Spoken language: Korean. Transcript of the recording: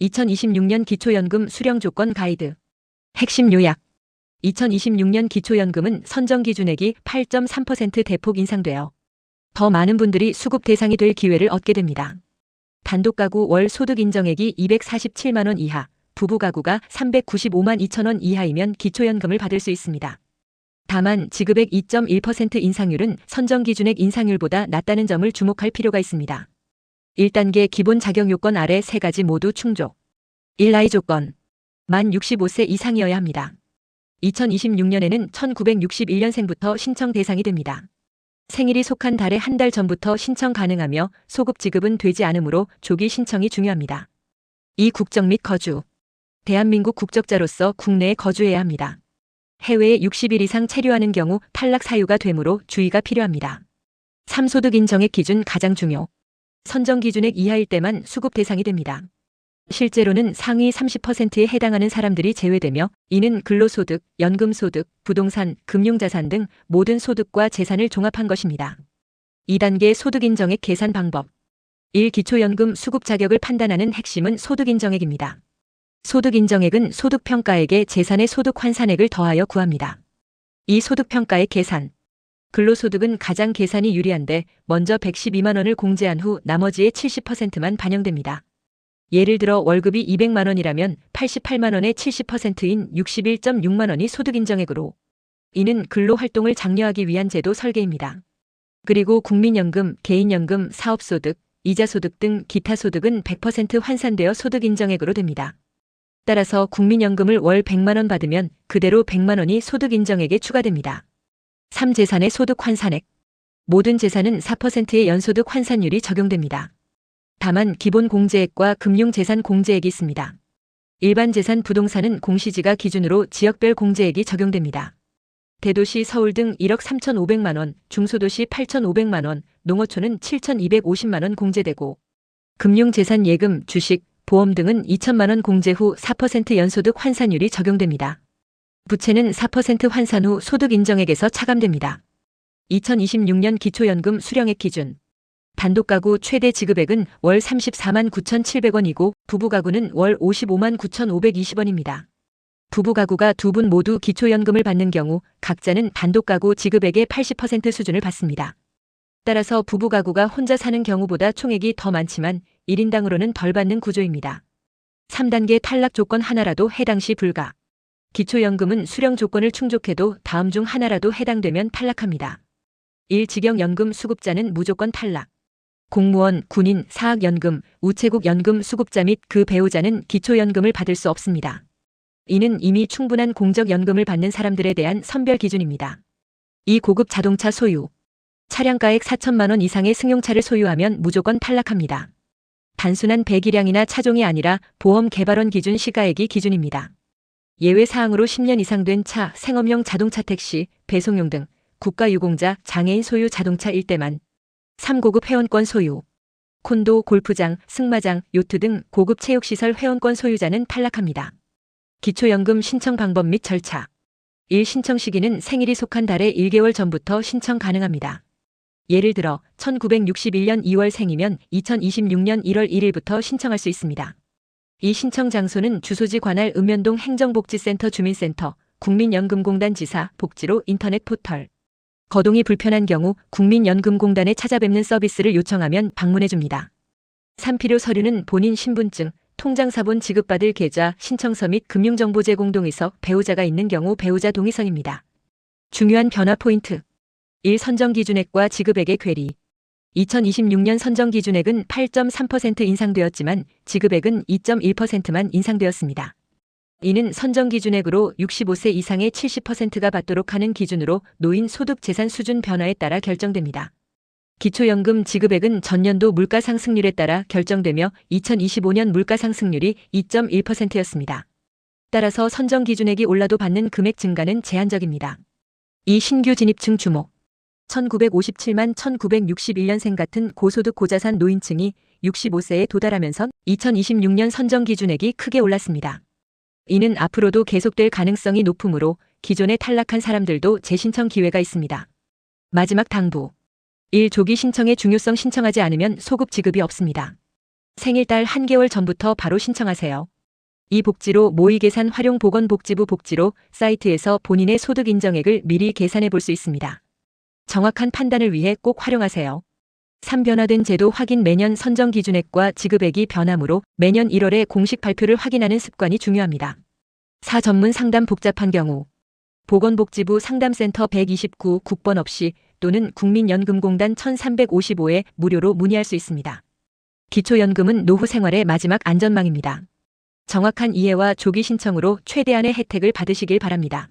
2026년 기초연금 수령 조건 가이드. 핵심 요약. 2026년 기초연금은 선정기준액이 8.3% 대폭 인상되어 더 많은 분들이 수급 대상이 될 기회를 얻게 됩니다. 단독가구 월 소득 인정액이 247만 원 이하, 부부가구가 395만 2천 원 이하이면 기초연금을 받을 수 있습니다. 다만 지급액 2.1% 인상률은 선정기준액 인상률보다 낮다는 점을 주목할 필요가 있습니다. 1단계 기본 자격 요건 아래 3가지 모두 충족. 1. 나이 조건. 만 65세 이상이어야 합니다. 2026년에는 1961년생부터 신청 대상이 됩니다. 생일이 속한 달의 한 달 전부터 신청 가능하며 소급 지급은 되지 않으므로 조기 신청이 중요합니다. 2. 국적 및 거주. 대한민국 국적자로서 국내에 거주해야 합니다. 해외에 60일 이상 체류하는 경우 탈락 사유가 되므로 주의가 필요합니다. 3. 소득 인정액 기준 가장 중요. 선정 기준액 이하일 때만 수급 대상이 됩니다. 실제로는 상위 30%에 해당하는 사람들이 제외되며 이는 근로소득, 연금소득, 부동산, 금융자산 등 모든 소득과 재산을 종합한 것입니다. 2단계 소득인정액 계산 방법. 1. 기초연금 수급 자격을 판단하는 핵심은 소득인정액입니다. 소득인정액은 소득평가액에 재산의 소득 환산액을 더하여 구합니다. 2. 소득평가액 계산. 근로소득은 가장 계산이 유리한데 먼저 112만 원을 공제한 후 나머지의 70%만 반영됩니다. 예를 들어 월급이 200만 원이라면 88만 원의 70%인 61.6만 원이 소득인정액으로. 이는 근로활동을 장려하기 위한 제도 설계입니다. 그리고 국민연금, 개인연금, 사업소득, 이자소득 등 기타 소득은 100% 환산되어 소득인정액으로 됩니다. 따라서 국민연금을 월 100만 원 받으면 그대로 100만 원이 소득인정액에 추가됩니다. 3. 재산의 소득 환산액. 모든 재산은 4%의 연소득 환산율이 적용됩니다. 다만 기본 공제액과 금융재산 공제액이 있습니다. 일반 재산 부동산은 공시지가 기준으로 지역별 공제액이 적용됩니다. 대도시 서울 등 1억 3,500만 원, 중소도시 8,500만 원, 농어촌은 7,250만 원 공제되고 금융재산 예금, 주식, 보험 등은 2천만 원 공제 후 4% 연소득 환산율이 적용됩니다. 부채는 4% 환산 후 소득 인정액에서 차감됩니다. 2026년 기초연금 수령액 기준. 단독가구 최대 지급액은 월 34만 9,700원이고 부부가구는 월 55만 9,520원입니다. 부부가구가 두 분 모두 기초연금을 받는 경우 각자는 단독가구 지급액의 80% 수준을 받습니다. 따라서 부부가구가 혼자 사는 경우보다 총액이 더 많지만 1인당으로는 덜 받는 구조입니다. 3단계 탈락 조건 하나라도 해당 시 불가. 기초연금은 수령 조건을 충족해도 다음 중 하나라도 해당되면 탈락합니다. 1. 직영연금 수급자는 무조건 탈락. 공무원, 군인, 사학연금, 우체국 연금 수급자 및 그 배우자는 기초연금을 받을 수 없습니다. 이는 이미 충분한 공적연금을 받는 사람들에 대한 선별 기준입니다. 2. 고급 자동차 소유. 차량가액 4천만 원 이상의 승용차를 소유하면 무조건 탈락합니다. 단순한 배기량이나 차종이 아니라 보험 개발원 기준 시가액이 기준입니다. 예외 사항으로 10년 이상 된 차, 생업용 자동차 택시, 배송용 등 국가유공자, 장애인 소유 자동차일 때만. 3. 고급 회원권 소유. 콘도, 골프장, 승마장, 요트 등 고급 체육시설 회원권 소유자는 탈락합니다. 기초연금 신청 방법 및 절차. 1. 신청 시기는 생일이 속한 달의 1개월 전부터 신청 가능합니다. 예를 들어 1961년 2월 생이면 2026년 1월 1일부터 신청할 수 있습니다. 이 신청 장소는 주소지 관할 읍면동 행정복지센터 주민센터, 국민연금공단 지사, 복지로 인터넷 포털. 거동이 불편한 경우 국민연금공단에 찾아뵙는 서비스를 요청하면 방문해줍니다. 3. 필요 서류는 본인 신분증, 통장사본 지급받을 계좌, 신청서 및 금융정보 제공 동의서, 배우자가 있는 경우 배우자 동의서입니다. 중요한 변화 포인트. 1. 선정기준액과 지급액의 괴리. 2026년 선정기준액은 8.3% 인상되었지만 지급액은 2.1%만 인상되었습니다. 이는 선정기준액으로 65세 이상의 70%가 받도록 하는 기준으로 노인 소득 재산 수준 변화에 따라 결정됩니다. 기초연금 지급액은 전년도 물가상승률에 따라 결정되며 2025년 물가상승률이 2.1%였습니다. 따라서 선정기준액이 올라도 받는 금액 증가는 제한적입니다. 2. 신규 진입층 주목. 1957만 1961년생 같은 고소득 고자산 노인층이 65세에 도달하면서 2026년 선정기준액이 크게 올랐습니다. 이는 앞으로도 계속될 가능성이 높으므로 기존에 탈락한 사람들도 재신청 기회가 있습니다. 마지막 당부. 1. 조기 신청의 중요성. 신청하지 않으면 소급 지급이 없습니다. 생일달 한 개월 전부터 바로 신청하세요. 이 복지로 모의계산 활용 보건복지부 복지로 사이트에서 본인의 소득 인정액을 미리 계산해 볼 수 있습니다. 정확한 판단을 위해 꼭 활용하세요. 3. 변화된 제도 확인. 매년 선정 기준액과 지급액이 변하므로 매년 1월에 공식 발표를 확인하는 습관이 중요합니다. 4. 전문 상담. 복잡한 경우 보건복지부 상담센터 129 국번 없이 또는 국민연금공단 1355에 무료로 문의할 수 있습니다. 기초연금은 노후 생활의 마지막 안전망입니다. 정확한 이해와 조기 신청으로 최대한의 혜택을 받으시길 바랍니다.